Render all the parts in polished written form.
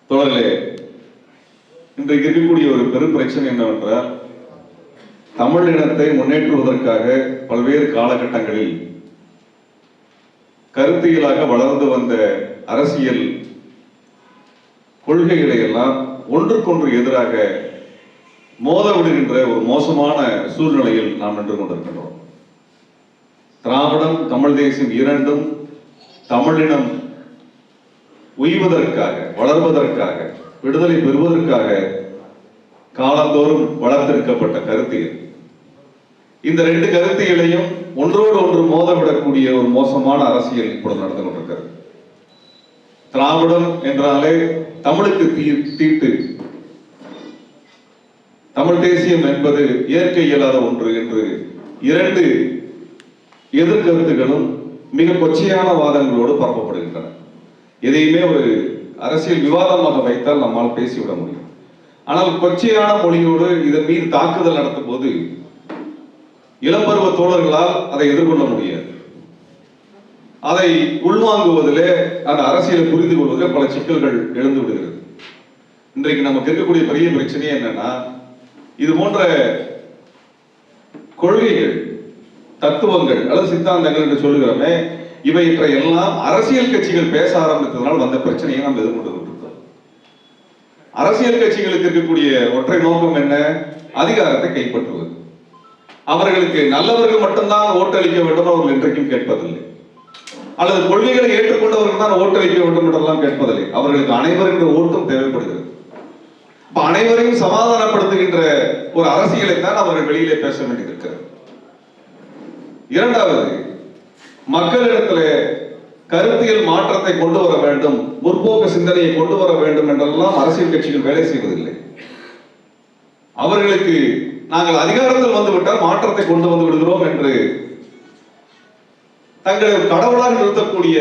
தோழர்களே, இன்றைக்கு இருக்கக்கூடிய ஒரு பெரும் பிரச்சனை என்னவென்றால், தமிழ் இனத்தை முன்னேற்றுவதற்காக பல்வேறு காலகட்டங்களில் கருத்தியலாக வளர்ந்து வந்த அரசியல் கொள்கைகளை எல்லாம் ஒன்றுக்கொன்று எதிராக மோத விடுகின்ற ஒரு மோசமான சூழ்நிலையில் நாம் நின்று கொண்டிருக்கின்றோம். திராவிடம், தமிழ் தேசியம் இரண்டும் தமிழினம் உய்வதற்காக, வளர்வதற்காக, விடுதலை பெறுவதற்காக காலந்தோறும் வளர்த்தெடுக்கப்பட்ட கருத்தியல். இந்த ரெண்டு கருத்தியலையும் ஒன்றோடு ஒன்று மோதவிடக்கூடிய ஒரு மோசமான அரசியல் இப்பொழுது நடந்து கொண்டிருக்கிறது. திராவிடம் என்றாலே தமிழுக்கு தீட்டு, தமிழ் தேசியம் என்பது இயற்கை இயலாத ஒன்று என்று இரண்டு எதிர்கருத்துகளும் மிக கொச்சையான வாதங்களோடு பரப்பப்படுகின்றன. எதையுமே ஒரு அரசியல் விவாதமாக வைத்தால் நம்மால் பேசிவிட முடியும். ஆனால் கொச்சையான மொழியோடு இதன் மீது தாக்குதல் நடத்தும் போது இளம்பருவ தோழர்களால் அதை எதிர்கொள்ள முடியாது. அதை உள்வாங்குவதிலே, அந்த அரசியலை புரிந்து கொள்வதில் பல சிக்கல்கள் எழுந்து விடுகிறது. இன்றைக்கு நமக்கு இருக்கக்கூடிய பெரிய பிரச்சனையே என்னன்னா, இது போன்ற கொள்கைகள், தத்துவங்கள் அல்லது சித்தாந்தங்கள் என்று சொல்லுகிறோமே, இவற்றை எல்லாம் அரசியல் கட்சிகள் பேச ஆரம்பித்ததனால் வந்த பிரச்சனையை நாம் எதிர்கொண்டு கொண்டிருக்கிறோம். அரசியல் கட்சிகளுக்கு இருக்கக்கூடிய ஒற்றை நோக்கம் என்ன? அதிகாரத்தை கைப்பற்றுவது. அவர்களுக்கு நல்லவர்கள் மட்டும்தான் ஓட்டளிக்க வேண்டும் அவர்கள் என்றைக்கும் கேட்பதில்லை. அல்லது கொள்கைகளை ஏற்றுக்கொண்டவர்கள் தான் ஓட்டளிக்க வேண்டும் என்றெல்லாம் கேட்பதில்லை. அவர்களுக்கு அனைவருடைய ஓட்டும் தேவைப்படுகிறது. அனைவரையும் சமாதானப்படுத்துகின்ற ஒரு அரசியலை தான் அவர்கள் வெளியிலே பேச வேண்டியிருக்கிறது. இரண்டாவது, மக்களிடத்தில் கருத்தியல் மாற்றத்தை கொண்டு வர வேண்டும், முற்போக்கு சிந்தனையை கொண்டு வர வேண்டும் என்றெல்லாம் அரசியல் கட்சிகள் வேலை செய்வதில்லை. அவர்களுக்கு நாங்கள் அதிகாரத்தில் வந்துவிட்டால் மாற்றத்தை கொண்டு வந்து விடுகிறோம் என்று தங்களை கடவுளாக நிறுத்தக்கூடிய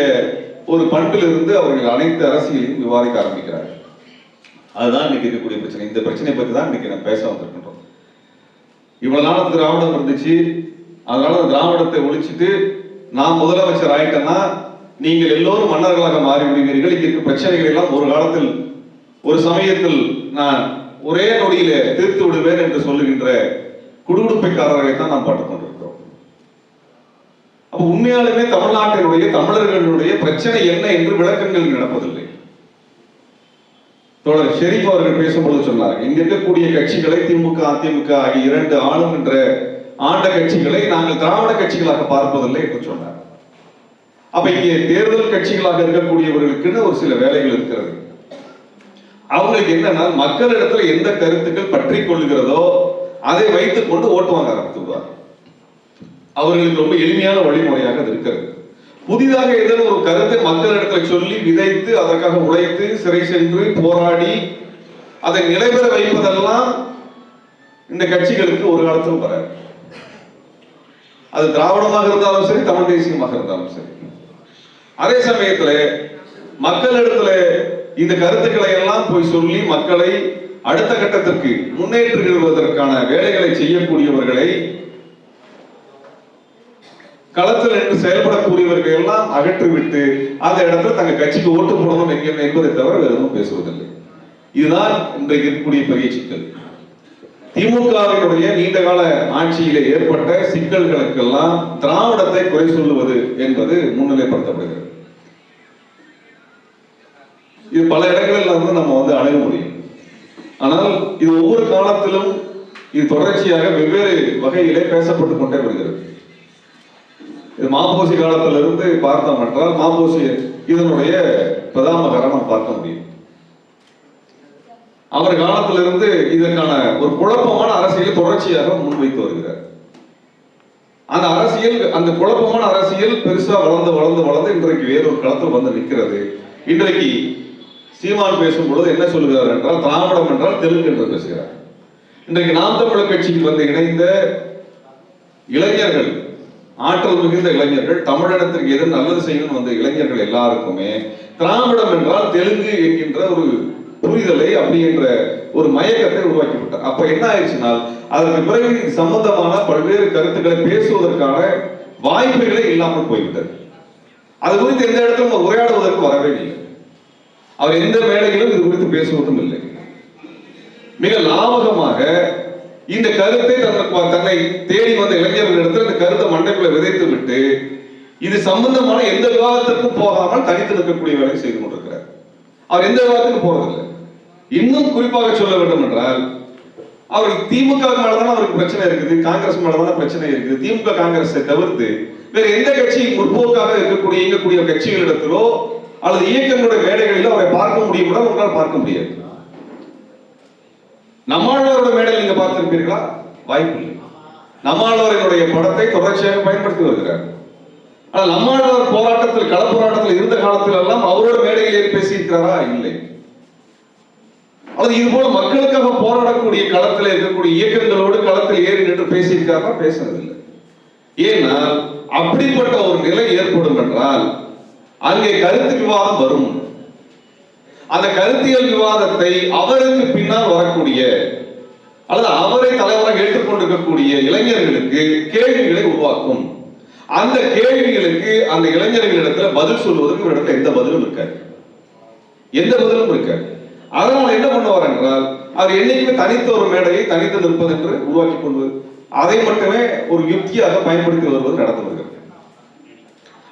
ஒரு பண்பிலிருந்து அவர்கள் அனைத்து அரசியலையும் விவாதிக்க ஆரம்பிக்கிறார்கள். அதுதான் இன்னைக்கு இருக்கக்கூடிய பிரச்சனை. இந்த பிரச்சனை பற்றி தான் இன்னைக்கு நம்ம பேச வந்திருக்கின்றோம். இவ்வளவு நாள் திராவிடம் இருந்துச்சு, அதனால திராவிடத்தை ஒழிச்சிட்டு நான் முதலமைச்சர் ஆயிட்டேன்னா நீங்கள் எல்லோரும் மன்னர்களாக மாறிவிடுவீர்கள், இங்க இருக்க பிரச்சனைகள் எல்லாம் ஒரு காலத்தில், ஒரு சமயத்தில் நான் ஒரே நொடியில தீர்த்து விடுவேன் என்று சொல்லுகின்ற குடுகுடுப்பைக்காரர்களை தான் நாம் பார்த்துக் கொண்டிருக்கிறோம். அப்ப உண்மையாலுமே தமிழ்நாட்டினுடைய, தமிழர்களுடைய பிரச்சனை என்ன என்று விளக்கங்கள் நடப்பதில்லை. தோழர் ஷெரீப் அவர்கள் பேசும்பொழுது சொன்னார், இங்க இருக்கக்கூடிய கட்சிகளை திமுக, அதிமுக ஆகிய இரண்டு ஆளுகின்ற ஆண்ட கட்சிகளை நாங்கள் திராவிட கட்சிகளாக பார்ப்பதில்லை என்று சொன்னார். அப்ப இங்கே தேர்தல் கட்சிகளாக இருக்கக்கூடியவர்களுக்குன்னு ஒரு சில வேலைகள் இருக்கிறது. அவங்களுக்கு என்னன்னா, மக்களிடத்துல எந்த கருத்துக்கள் பற்றி கொள்ளுகிறதோ அதை வைத்துக் கொண்டு ஓட்டு வாங்க ஆரம்பித்துள்ளார். அவர்களுக்கு ரொம்ப எளிமையான வழிமுறையாக அது இருக்கிறது. புதிதாக ஏதேனும் ஒரு கருத்தை மக்களிடத்துல சொல்லி விதைத்து அதற்காக உழைத்து சிறை சென்று போராடி அதை நிலைபெற வைப்பதெல்லாம் இந்த கட்சிகளுக்கு ஒரு காலத்திலும் வராது. அது திராவிடமாக இருந்தாலும் சரி, தமிழ் தேசியமாக இருந்தாலும் சரி. அதே சமயத்துல மக்களிடத்துல இந்த கருத்துக்களை எல்லாம் போய் சொல்லி மக்களை அடுத்த கட்டத்திற்கு முன்னேற்றுவதற்கான வேலைகளை செய்யக்கூடியவர்களை, களத்தில் நின்று செயல்படக்கூடியவர்கள் எல்லாம் அகற்றிவிட்டு அந்த இடத்துல தங்க கட்சிக்கு ஓட்டு போடணும் என்பதை தவிர வேறு எதுவும் பேசுவதில்லை. இதுதான் இன்றைக்கு இருக்கக்கூடிய பெரிய சிக்கல். திமுகவினுடைய நீண்டகால ஆட்சியிலே ஏற்பட்ட சிக்கல்களுக்கெல்லாம் திராவிடத்தை குறை சொல்லுவது என்பது முன்னிலைப்படுத்தப்படுகிறது. இது பல இடங்களில் நம்ம அணுக முடியும். ஆனால் இது ஒவ்வொரு காலத்திலும் இது தொடர்ச்சியாக வெவ்வேறு வகையிலே பேசப்பட்டுக் கொண்டே வருகிறது. இது மாப்போசி காலத்திலிருந்து பார்த்தோம் என்றால், மாப்போசி இதனுடைய பிரதாமகரை நாம் பார்க்க முடியும். அவர் காலத்திலிருந்து இதற்கான ஒரு குழப்பமான அரசியலை தொடர்ச்சியாக முன்வைத்து வருகிறார். அந்த அரசியல், அந்த குழப்பமான அரசியல் பெருசா வளர்ந்து வளர்ந்து வளர்ந்து இன்றைக்கு வேறொரு களத்தில் வந்து நிற்கிறது. இன்றைக்கு சீமான் பேசும் பொழுது என்ன சொல்லுகிறார் என்றால், திராவிடம் என்றால் தெலுங்கு என்று பேசுகிறார். இன்றைக்கு நாம் தமிழர் கட்சிக்கு வந்து இணைந்த இளைஞர்கள், ஆற்றல் மிகுந்த இளைஞர்கள், தமிழினத்திற்கு எது நல்லது செய்யணும் வந்த இளைஞர்கள் எல்லாருக்குமே திராவிடம் என்றால் தெலுங்கு என்கின்ற ஒரு புரிதலை, அப்படி என்ற ஒரு மயக்கத்தை உருவாக்கிவிட்டார். அப்ப என்ன ஆயிடுச்சுன்னா, அதற்கு பிறகு சம்பந்தமான பல்வேறு கருத்துக்களை பேசுவதற்கான வாய்ப்புகளே இல்லாமல் போய்விட்டது. அது குறித்து எந்த இடத்துல உரையாடுவதற்கு வரவே இல்லை. அவர் எந்த மேடையிலும் இது குறித்து பேசுவதும் இல்லை. மிக லாபகமாக இந்த கருத்தை தன்னை தேடி வந்த இளைஞர்களிடத்தில் இந்த கருத்தை மண்டைக்குள்ள விதைத்து விட்டு இது சம்பந்தமான எந்த விவாதத்திற்கும் போகாமல் தனித்து நிற்கக்கூடிய வேலை செய்து கொண்டிருக்கிறார். அவர் எந்த விவாதத்துக்கும் போறதில்லை. இன்னும் குறிப்பாக சொல்ல வேண்டும் என்றால், அவருக்கு திமுக மேலதான் அவருக்கு பிரச்சனை இருக்குது, காங்கிரஸ் மேலதான் பிரச்சனை இருக்குது. திமுக காங்கிரஸை தவிர்த்து வேற எந்த கட்சி முற்போக்காக இயங்கக்கூடிய கட்சிகளிடத்திலோ அல்லது இயக்கங்களுடைய மேடைகளிலோ அவரை பார்க்க முடியும் கூட உங்களால் பார்க்க முடியாது. நம்மாழ்வாரோட மேடையில் நீங்க பார்த்திருப்பீர்களா? வாய்ப்பு இல்லை. நம்மாழ்வாரினுடைய படத்தை தொடர்ச்சியாக பயன்படுத்தி வருகிறார். ஆனால் நம்மாழ்வார் போராட்டத்தில் கள போராட்டத்தில் இருந்த காலத்தில் எல்லாம் அவரோட மேடையில் ஏறி பேசியிருக்கிறாரா? இல்லை. அல்லது இது போல மக்களுக்காக போராடக்கூடிய களத்தில் இருக்கக்கூடிய இயக்கங்களோடு களத்தில் ஏறி நின்று பேசியிருக்காரா? பேசுறதில்லை. ஏனால் அப்படிப்பட்ட ஒரு நிலை ஏற்படும் என்றால் அங்கே கருத்து விவாதம் வரும். அந்த கருத்தியல் விவாதத்தை அவருக்கு பின்னால் வரக்கூடிய அல்லது அவரை தலைவராக ஏற்றுக்கொண்டிருக்கக்கூடிய இளைஞர்களுக்கு கேள்விகளை உருவாக்கும். அந்த கேள்விகளுக்கு அந்த இளைஞர்களிடத்தில் பதில் சொல்வதற்கு ஒரு இடத்துல எந்த பதிலும் இருக்காது, எந்த பதிலும் இருக்காது. அதனால் என்ன பண்ணுவார் என்றால், அவர் என்னைக்குமே தனித்த ஒரு மேடையை தனித்து நிற்பது என்று உருவாக்கி கொள்வது, அதை மட்டுமே ஒரு யுக்தியாக பயன்படுத்தி வருவது நடந்து வருகிறது.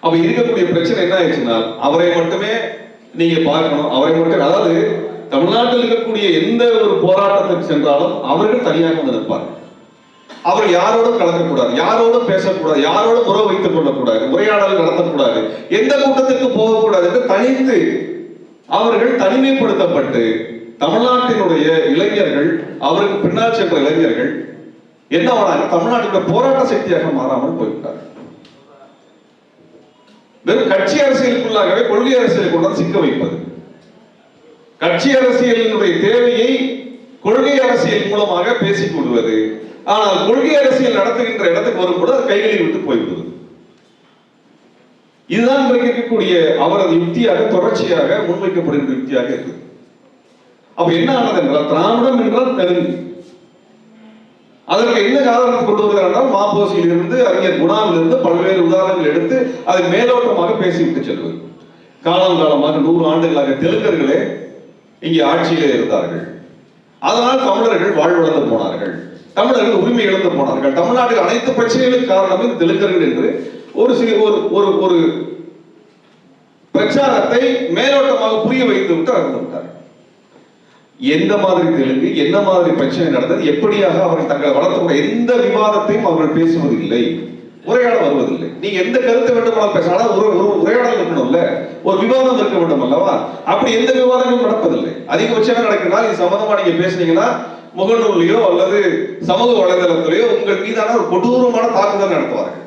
அப்ப இருக்கக்கூடிய பிரச்சனை என்ன ஆயிடுச்சுன்னா, அவரை மட்டுமே நீங்க பார்க்கணும், அவரை மட்டும். அதாவது தமிழ்நாட்டில் இருக்கக்கூடிய எந்த ஒரு போராட்டத்துக்கு சென்றாலும் அவர்கள் தனியாக வந்து நிற்பார்கள். அவர்கள் யாரோடும் கலக்கக்கூடாது, யாரோடும் பேசக்கூடாது, யாரோடும் உறவு வைத்துக் கொள்ளக்கூடாது, உரையாடல் நடத்தக்கூடாது, எந்த கூட்டத்திற்கு போகக்கூடாது என்று தனித்து அவர்கள் தனிமைப்படுத்தப்பட்டு தமிழ்நாட்டினுடைய இளைஞர்கள், அவருக்கு பின்னால் சென்ற இளைஞர்கள் என்ன ஆனாங்க, தமிழ்நாட்டுடைய போராட்ட சக்தியாக மாறாமல் போய்விட்டார். வெறும் கட்சி அரசியலுக்குள்ளாகவே கொள்கை அரசியலை கொண்டு சிக்க வைப்பது, கட்சி அரசியலினுடைய தேவையை கொள்கை அரசியல் மூலமாக பேசிக் கொள்வது. ஆனால் கொள்கை அரசியல் நடத்துகின்ற இடத்துக்கு வரும்போது அது கைகளில் விட்டு போய்விடுவது. இதுதான் இருக்கக்கூடிய அவரது யுக்தியாக தொடர்ச்சியாக முன்வைக்கப்படுகின்ற யுக்தியாக இருக்கு. அப்ப என்ன ஆனது என்றால், திராவிடம் என்றால் தெலுங்கு. அதற்கு என்ன காரணத்தை கொண்டு வருகிறார் என்றால், மாப்போசியில் இருந்து அறிஞர் குணாவில் இருந்து பல்வேறு உதாரணங்கள் எடுத்து அதை மேலோட்டமாக பேசிவிட்டு செல்வது. காலம் காலமாக 100 ஆண்டுகளாக தெலுங்கர்களே இங்கே ஆட்சியிலே இருந்தார்கள். அதனால் தமிழர்கள் வாழ்வழந்து போனார்கள், தமிழர்கள் உரிமை இழந்து போனார்கள், தமிழ்நாட்டில் அனைத்து பிரச்சனைகளுக்கு காரணம் இந்த தெலுங்கர்கள் என்று ஒரு பிரச்சாரத்தை மேலோட்டமாக புரிய வைத்து விட்டு அறிந்து விட்டார். எந்த மாதிரி தெலுங்கு, என்ன மாதிரி பிரச்சனை நடந்தது, எப்படியாக அவர்கள் தங்களை வளர்த்த எந்த விவாதத்தையும் அவர்கள் பேசுவதில்லை, உரையாட வருவதில்லை. நீங்க எந்த கருத்தை வேண்டுமானால் பேசலாம், ஒரு உரையாடல் இருக்கணும்ல, ஒரு விவாதம் இருக்க வேண்டும் அல்லவா? அப்படி எந்த விவாதங்களும் நடப்பதில்லை. அதிகபட்சமாக நடக்கிறதுனால இது சம்பந்தமா நீங்க பேசுனீங்கன்னா முகநூல்லையோ அல்லது சமூக வலைதளத்திலேயோ உங்கள் மீதான ஒரு கொடூரமான தாக்குதல் நடத்துவார்கள்,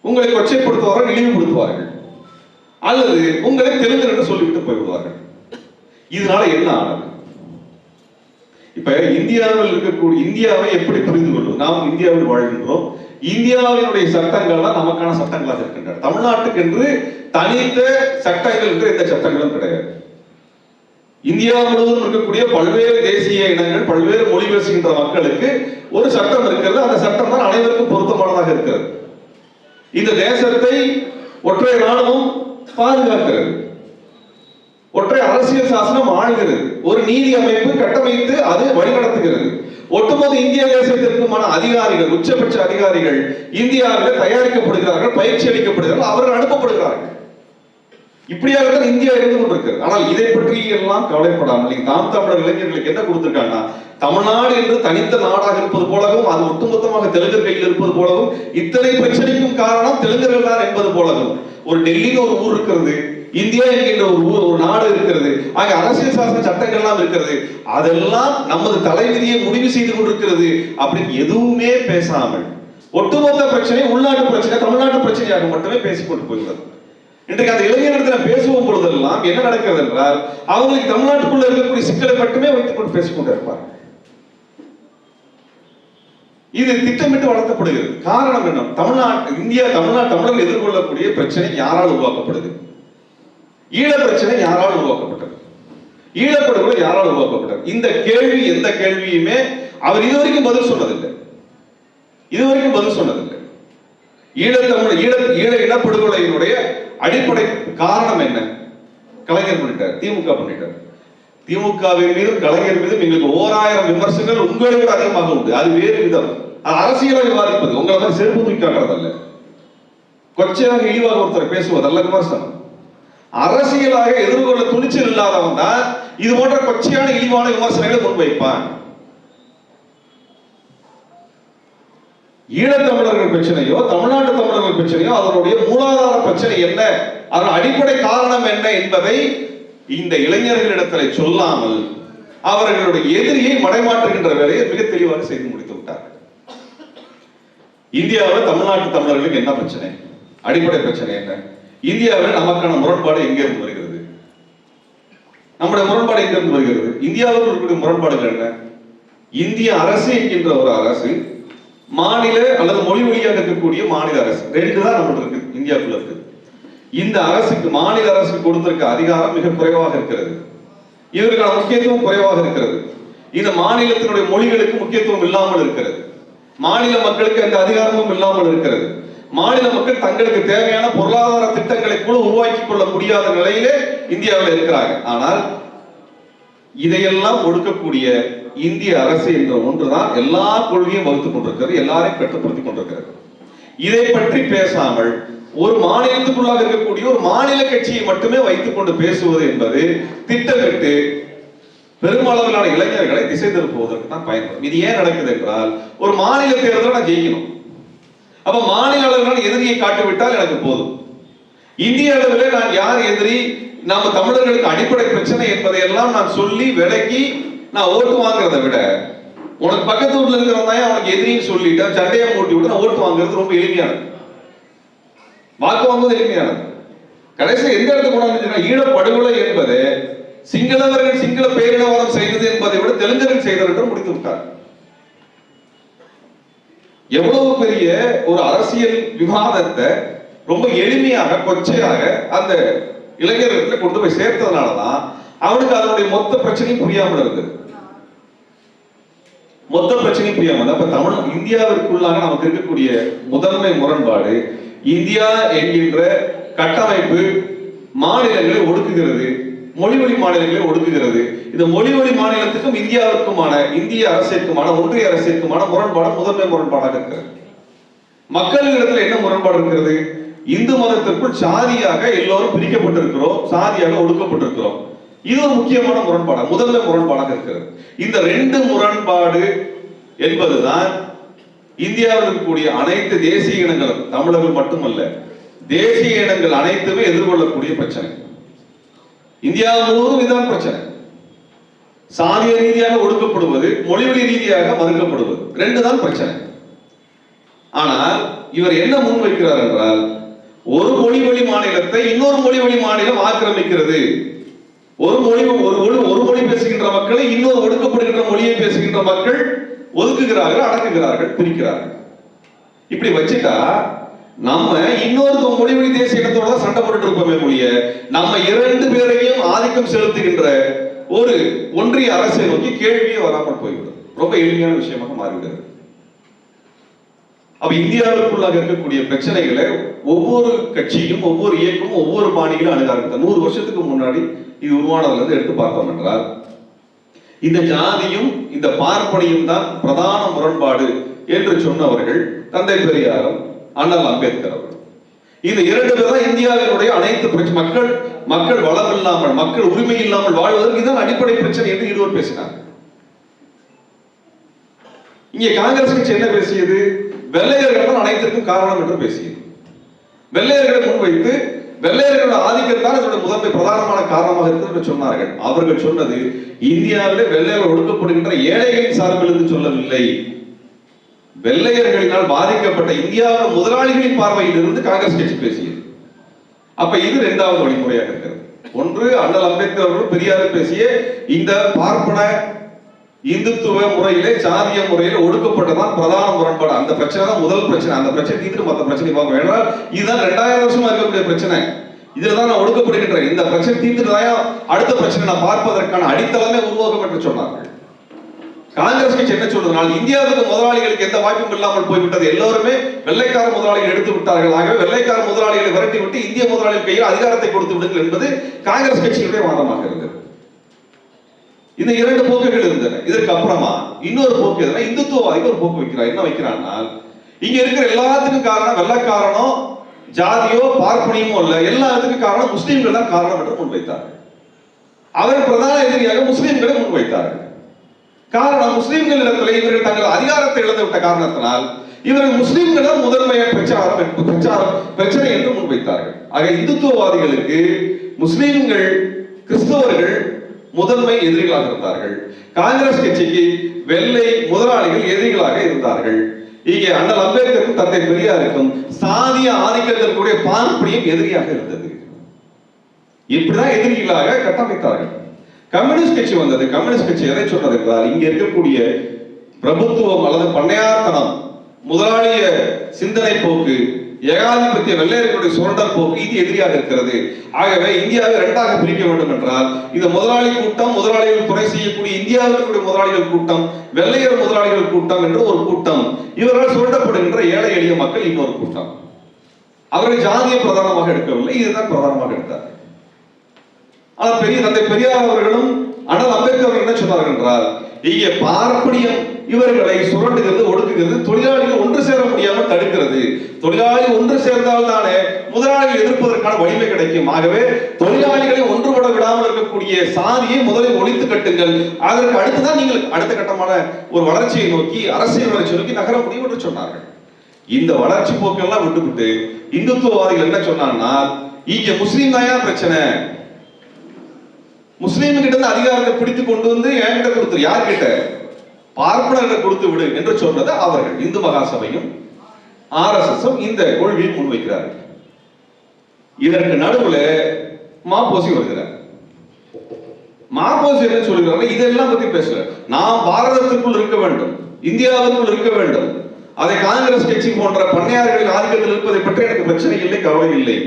உங்களை கொச்சைப்படுத்துவார்கள், இழிவுபடுத்துவார்கள், அல்லது உங்களை தெலுங்கு என்று சொல்லிவிட்டு போய்விடுவார்கள். இதனால என்ன ஆனது? இப்ப இந்தியாவில் இருக்கக்கூடிய, இந்தியாவை எப்படி புரிந்து கொள்வது? நாம் இந்தியாவில் வாழ்கின்றோம், இந்தியாவினுடைய சட்டங்கள் தான் நமக்கான சட்டங்களாக இருக்கின்றன. தமிழ்நாட்டுக்கு என்று தனித்த சட்டங்கள் என்று எந்த சட்டங்களும் கிடையாது. இந்தியா முழுவதும் இருக்கக்கூடிய பல்வேறு தேசிய இனங்கள், பல்வேறு மொழி பேசுகின்ற மக்களுக்கு ஒரு சட்டம் இருக்கிறது. அந்த சட்டம் தான் அனைவருக்கும் பொருத்தமானதாக இருக்கிறது. இந்த தேசத்தை ஒற்றை ராணுவம் பாதுகாக்கிறது, ஒற்றை அரசியல் சாசனம் ஆளுகிறது, ஒரு நீதி அமைப்பு கட்டமைத்து அது வழிநடத்துகிறது. ஒட்டுமொத்த இந்திய தேசத்திற்குமான அதிகாரிகள், உச்சபட்ச அதிகாரிகள் இந்தியாவில் தயாரிக்கப்படுகிறார்கள், பயிற்சி அளிக்கப்படுகிறார்கள், அவர்கள் அனுப்பப்படுகிறார்கள். இப்படியாகத்தான் இந்தியா இருந்து கொண்டிருக்கிறது. ஆனால் இதை பற்றி எல்லாம் கவலைப்படாமல் தாம் தமிழர் இளைஞர்களுக்கு என்ன கொடுத்திருக்காங்கன்னா, தமிழ்நாடு என்று தனித்த நாடாக இருப்பது போலவும், அது ஒட்டுமொத்தமாக தெலுங்கர் கையில் இருப்பது போலவும், இத்தனை பிரச்சனைக்கும் காரணம் தெலுங்கர்கள் தான் என்பது போலவும், ஒரு டெல்லின்னு ஒரு ஊர் இருக்கிறது, இந்தியா என்கின்ற ஒரு ஊர், ஒரு நாடு இருக்கிறது, ஆக அரசியல் சாசன சட்டங்கள் எல்லாம் இருக்கிறது, அதெல்லாம் நமது தலைவிதியை முடிவு செய்து கொண்டிருக்கிறது அப்படின்னு எதுவுமே பேசாமல் ஒட்டுமொத்த பிரச்சனை உள்நாட்டு பிரச்சனை, தமிழ்நாட்டு பிரச்சனையாக மட்டுமே பேசிக்கொண்டு போகிறது. இன்றைக்கு அந்த இளைஞர்களிடத்தில் பேசுவோம் பொழுதெல்லாம் என்ன நடக்கிறது என்றால், அவங்களுக்கு தமிழ்நாட்டுக்குள்ள இருக்கக்கூடிய சிக்கலை மட்டுமே வைத்துக் கொண்டு பேசிக்கொண்டு இருப்பார். இது திட்டமிட்டு வளர்க்கப்படுகிறது. காரணம் என்ன? தமிழர்கள் எதிர்கொள்ளக்கூடிய பிரச்சனை யாரால் உருவாக்கப்படுது? ஈழ பிரச்சனை யாரால் உருவாக்கப்பட்டது? ஈழப்படுகொலை யாரால் உருவாக்கப்பட்டது? இந்த கேள்வி, எந்த கேள்வியுமே அவர் இதுவரைக்கும் பதில் சொன்னதில்லை. ஈழ இனப்படுகொலையினுடைய அடிப்படை காரணம் என்ன? கலைஞர் பண்ணிட்டார், திமுக பண்ணிட்டார். திமுகவின் மீதும் கலைஞர் மீதும் எங்களுக்கு 1000 விமர்சனங்கள் உங்களை விட அதிகமாக உண்டு. அது வேறு விதம். அரசியலை விவாதிப்பது உங்களை மாதிரி செருப்பு தூக்கி காட்டுறதல்ல, கொச்சையாக இழிவாக ஒருத்தர் பேசுவதல்ல விமர்சனம். அரசியலாக எதிர்கொள்ள துணிச்சல் இல்லாதவன் தான் இது போன்ற கொச்சையான இழிவான விமர்சனங்களை முன்வைப்பான். ஈழத்தமிழர்கள் பிரச்சனையோ தமிழ்நாட்டு தமிழர்கள் பிரச்சனையோ அதனுடைய மூலாதார பிரச்சனை என்ன, அதன் அடிப்படை காரணம் என்ன என்பதை இந்த இளைஞர்களிடத்தில் சொல்லாமல் அவர்களுடைய எதிரியை மடைமாற்றுகின்ற வேலையை மிக தெளிவாக செய்து முடித்து விட்டார்கள். இந்தியாவில் தமிழ்நாட்டு தமிழர்களுக்கு என்ன பிரச்சனை, அடிப்படை பிரச்சனை என்ன? இந்தியாவில் நமக்கான முரண்பாடு எங்கிருந்து வருகிறது? நம்முடைய முரண்பாடு எங்கிருந்து வருகிறது? இந்தியாவில் இருக்கக்கூடிய முரண்பாடுகள் என்ன? இந்திய அரசு என்கின்ற ஒரு அரசு மாநில அல்லது மொழி வழியாக இருக்கக்கூடிய மாநில அரசு ரெண்டு தான் நம்மளுக்கு இருக்கு, இந்தியாவுக்குள்ள இருக்கு. இந்த அரசுக்கு மாநில அரசுக்கு கொடுத்திருக்க அதிகாரம் மிக குறைவாக இருக்கிறது, இதற்கான முக்கியத்துவம் குறைவாக இருக்கிறது. இந்த மாநிலத்தினுடைய மொழிகளுக்கு முக்கியத்துவம் இல்லாமல் இருக்கிறது, மாநில மக்களுக்கு அந்த அதிகாரமும் இல்லாமல் இருக்கிறது. மாநில மக்கள் தங்களுக்கு தேவையான பொருளாதார திட்டங்களை கூட உருவாக்கி கொள்ள முடியாத நிலையிலே இந்தியாவில் இருக்கிறாங்க. ஆனால் இதையெல்லாம் ஒடுக்கக்கூடிய இந்திய அரசு என்ற ஒன்றுதான் எல்லா கொள்கையும் வகுத்துக் கொண்டிருக்கிறது, எல்லாரையும் கட்டுப்படுத்திக் கொண்டிருக்கிறது. இதை பற்றி பேசாமல் ஒரு மாநிலத்துக்குள்ளாக இருக்கக்கூடிய ஒரு மாநில கட்சியை மட்டுமே வைத்துக் கொண்டு பேசுவது என்பது திட்டமிட்டு பெருமளவிலான இளைஞர்களை திசை திருப்புவதற்கு தான் பயன்படும். இது ஏன் நடக்குது என்றால், ஒரு மாநில தேர்தலை நான் ஜெயிக்கணும், அப்ப மாநில அளவிலான எதிரியை காட்டிவிட்டால் எனக்கு போதும். இந்திய அளவில் நான் யார் எதிரி, நம்ம தமிழர்களுக்கு அடிப்படை பிரச்சனை என்பதை எல்லாம் நான் சொல்லி விலக்கி நான் ஓட்டு வாங்குறதை விட, உனக்கு பக்கத்து ஊர்ல இருக்கிறவன் அவனுக்கு எதிரின்னு சொல்லிட்டு சண்டையை மூட்டி விட்டு நான் ஓட்டு வாங்குறது ரொம்ப எளிமையானது, வாக்கு வாங்குவது எளிமையானது. கடைசியில் எந்த இடத்துக்கு போனாலும் ஈழப்படுகொலை என்பது சிங்களவர்கள் சிங்கள பேரினவாதம் செய்தது என்பதை விட தெலுங்கர்கள் செய்தவர் என்று முடித்து விட்டார். எவ்வளவு பெரிய ஒரு அரசியல் விவாதத்தை ரொம்ப எளிமையாக கொச்சையாக அந்த இளைஞர்களை கொண்டு போய் சேர்த்ததுனாலதான் அவனுக்கு அதனுடைய மொத்த பிரச்சனையும் புரியாமல் இருந்தது. மொத்த பிரச்சனையும் புரியாமல் அப்ப தமிழ் இந்தியாவிற்குள்ளாக நமக்கு இருக்கக்கூடிய முதன்மை முரண்பாடு, இந்தியா என்கின்ற கட்டமைப்பு மாநிலங்களை ஒடுக்குகிறது, மொழிவழி மாநிலங்களை ஒடுக்குகிறது. இந்த மொழிவழி மாநிலத்துக்கும் இந்தியாவிற்குமான இந்திய அரசிற்குமான ஒன்றிய அரசிற்குமான முரண்பாடு முதன்மை முரண்பாடாக இருக்கிறது. மக்களிடத்தில் என்ன முரண்பாடு இருக்கிறது? இந்து மதத்திற்குள் சாதியாக எல்லோரும் பிரிக்கப்பட்டிருக்கிறோம், சாதியாக ஒடுக்கப்பட்டிருக்கிறோம். இது ஒரு முக்கியமான முரண்பாடு, முதன்மை முரண்பாடாக இருக்கிறது. இந்த ரெண்டு முரண்பாடு என்பதுதான் இந்தியாவில் இருக்கக்கூடிய அனைத்து தேசிய இனங்களும், தமிழர்கள் மட்டுமல்ல தேசிய இனங்கள் அனைத்துமே எதிர்கொள்ளக்கூடிய பிரச்சனை. இந்தியா முழுவதும் இதுதான் பிரச்சனை. சாதிய ரீதியாக ஒடுக்கப்படுவது, மொழிவழி ரீதியாக மறுக்கப்படுவது, ரெண்டு தான் பிரச்சனை. ஆனால் இவர் என்ன முன்வைக்கிறார் என்றால், ஒரு மொழிவழி மாநிலத்தை இன்னொரு மொழிவழி மாநிலம் ஆக்கிரமிக்கிறது, ஒரு மொழி பேசுகின்ற மக்களை இன்னொரு ஒடுக்கப்படுகின்ற மொழியை பேசுகின்ற மக்கள் ஒதுக்குகிறார்கள், அடக்குகிறார்கள், பிரிக்கிறார்கள். இப்படி வச்சுட்டா நம்ம இன்னொரு மொழிவழி தேசிய இனத்தோட சண்டை போட்டு இருப்போமே மொழிய, நம்ம இரண்டு பேரையும் ஆதிக்கம் செலுத்துகின்ற ஒரு ஒன்றிய அரசை நோக்கி கேள்வியே வராமல் போய்விடும். ரொம்ப எளிமையான விஷயமாக மாறிவிடுது. அப்ப இந்தியாவிற்குள்ளாக இருக்கக்கூடிய பிரச்சனைகளை ஒவ்வொரு கட்சியும் ஒவ்வொரு இயக்கமும் ஒவ்வொரு பாணியிலும் அணுக ஆரம்பித்தார். 100 வருஷத்துக்கு முன்னாடி இது உருவானதுல இருந்து எடுத்து பார்த்தோம் என்றால், இந்த ஜாதியும் இந்த பார்ப்பனியும் தான் பிரதான முரண்பாடு என்று சொன்னவர்கள் தந்தை பெரியாரும் அண்ணல் அம்பேத்கர் அவர்கள். இந்த இரண்டு பேர் தான் இந்தியாவினுடைய அனைத்து மக்கள் வளம் இல்லாமல், மக்கள் உரிமை இல்லாமல் வாழ்வதற்கு இதுதான் அடிப்படை பிரச்சனை என்று இருவர் பேசினார். இங்கே காங்கிரஸ் கட்சி என்ன பேசியது? வெள்ளையர்கள் தான் அனைத்திற்கும் காரணம் என்று பேசியது. வெள்ளையர்களை முன்வைத்து வெள்ளையர்களோட ஆதிக்கம் தான் இதோட முதன்மை பிரதானமான காரணமாக இருக்கிறது என்று சொன்னார்கள். அவர்கள் சொன்னது இந்தியாவிலே வெள்ளையர்கள் ஒடுக்கப்படுகின்ற ஏழைகளின் சார்பில் என்று சொல்லவில்லை, வெள்ளையர்களினால் பாதிக்கப்பட்ட இந்தியாவின் முதலாளிகளின் பார்வையில் இருந்து காங்கிரஸ் கட்சி பேசியது. அப்ப இது இரண்டாவது வழிமுறையாக இருக்கிறது. ஒன்று, அண்ணல் அம்பேத்கர் அவர்கள் பெரியார் பேசிய இந்த பார்ப்பன இந்துத்துவ முறையிலே சாதிய முறையில ஒடுக்கப்பட்டதான் பிரதான முரண்பாடு. அந்த பிரச்சனை தான் முதல் பிரச்சனை. அந்த பிரச்சனை தீர்த்து மற்ற பிரச்சனை பார்க்க வேண்டாம். இதுதான் 2000 வருஷமா இருக்கக்கூடிய பிரச்சனை. இதுலதான் நான் ஒடுக்கப்படுகின்றேன். இந்த பிரச்சனை தீர்த்துட்டு தான் அடுத்த பிரச்சனை நான் பார்ப்பதற்கான அடித்தளமே உருவாகும் என்று சொன்னார்கள். காங்கிரஸ் கட்சி என்ன சொல்றதுனால் இந்தியாவுக்கு முதலாளிகளுக்கு எந்த வாய்ப்பும் இல்லாமல் போய்விட்டது, எல்லோருமே வெள்ளைக்கார முதலாளிகள் எடுத்து விட்டார்கள், ஆகவே வெள்ளைக்கார முதலாளிகளை விரட்டி விட்டு இந்திய முதலாளிகள் கையில் அதிகாரத்தை கொடுத்து விடுங்கள் என்பது காங்கிரஸ் கட்சியுடைய வாதமாக இருந்தது. இந்த இரண்டு போக்குகள் இருந்தன. இதற்கு அப்புறமா இன்னொரு போக்கு எதுனா, இந்துத்துவவாதிகள் ஒரு போக்கு வைக்கிறார். என்ன வைக்கிறான்னா, இங்க இருக்கிற எல்லாத்துக்கும் காரணம் வெள்ளைக்காரனோ ஜாதியோ பார்ப்பனியமோ இல்ல, எல்லாத்துக்கும் காரணம் முஸ்லீம்கள் தான் காரணம் என்று முன்வைத்தார்கள். அவர் பிரதான எதிரியாக முஸ்லீம்களை முன்வைத்தார்கள். காரணம், முஸ்லீம்களிடத்தில் இவர்கள் தங்கள் அதிகாரத்தை இழந்து விட்ட காரணத்தினால் இவர்கள் முஸ்லீம்கள் முதன்மைய பிரச்சனை என்று முன்வைத்தார்கள். ஆக இந்துத்துவவாதிகளுக்கு முஸ்லீம்கள் கிறிஸ்தவர்கள் முதன்மை எதிரிகளாக இருந்தார்கள். காங்கிரஸ் கட்சிக்கு வெள்ளை முதலாளிகள் எதிரிகளாக இருந்தார்கள். இங்கே அண்ணல் அம்பேத்கருக்கும் தந்தை பெரியாருக்கும் சாதிய ஆதிக்கத்திற்குரிய பார்ப்பனியம் எதிரியாக இருந்தது. இப்படிதான் எதிரிகளாக கட்டமைத்தார்கள். கம்யூனிஸ்ட் கட்சி வந்தது. கம்யூனிஸ்ட் கட்சி எதை சொன்னது என்றால், இங்க இருக்கக்கூடிய பிரபுத்துவம் அல்லது பண்ணையார்த்தனம், முதலாளிய சிந்தனை போக்கு, ஏகாதிபத்திய வெள்ளையர்களுடைய சுரண்டல் போக்கு இது எதிரியாக இருக்கிறது. ஆகவே இந்தியாவை இரண்டாக பிரிக்க வேண்டும் என்றால் இந்த முதலாளி கூட்டம், முதலாளிகள் துணை செய்யக்கூடிய இந்தியாவிற்குரிய முதலாளிகள் கூட்டம், வெள்ளையர் முதலாளிகள் கூட்டம் என்று ஒரு கூட்டம், இவர்கள் சுரண்டப்படுகின்ற ஏழை எளிய மக்கள் இன்னொரு கூட்டம். அவர்கள் ஜாதியை பிரதானமாக எடுக்கவில்லை, இதுதான் பிரதானமாக எடுத்தார். ஆனால் தந்தை பெரியார் அவர்களும் அண்ணல் அம்பேத்கர் அவர்கள் என்ன சொன்னார்கள் என்றால், இங்கே பார்ப்பனியம் இவர்களை சுரண்டுகிறது, ஒடுக்குகிறது, தொழிலாளிகள் ஒன்று சேர முடியாமல் தடுக்கிறது. தொழிலாளிகள் ஒன்று சேர்ந்தால் தானே முதலாளிகள் எதிர்ப்பதற்கான வலிமை கிடைக்கும். ஆகவே தொழிலாளிகளை ஒன்றுபட விடாமல் இருக்கக்கூடிய சாதியை முதலில் ஒழித்து கட்டுங்கள், அதற்கு அடுத்துதான் நீங்கள் அடுத்த கட்டமான ஒரு வளர்ச்சியை நோக்கி, அரசியல் வளர்ச்சி நோக்கி நகர முடியும் என்று சொன்னார்கள். இந்த வளர்ச்சி போக்கெல்லாம் விட்டுவிட்டு இந்துத்துவவாதிகள் என்ன சொன்னாங்கன்னா, இங்க முஸ்லீம் தான் பிரச்சனை, முஸ்லீம் கிட்ட அதிகாரத்தை பிடித்து கொண்டு வந்து என்கிட்ட கொடுத்து, யார்கிட்ட, பார்ப்பனர்களை கொடுத்து விடு என்று சொன்னது அவர்கள். இந்து மகாசபையும் RSS இந்த கொள்கையை முன்வைக்கிறார்கள். இதற்கு நடுவுல மாப்போசி வருகிறார். மாப்போசி என்ன சொல்கிறார்கள், இதெல்லாம் பத்தி பேசுற, நாம் பாரதத்திற்குள் இருக்க வேண்டும், இந்தியாவிற்குள் இருக்க வேண்டும், அதை காங்கிரஸ் கட்சி போன்ற பண்ணையார்களின் ஆதிக்கத்தில் இருப்பதை பற்றி எனக்கு பிரச்சனை இல்லை, கவலை இல்லை.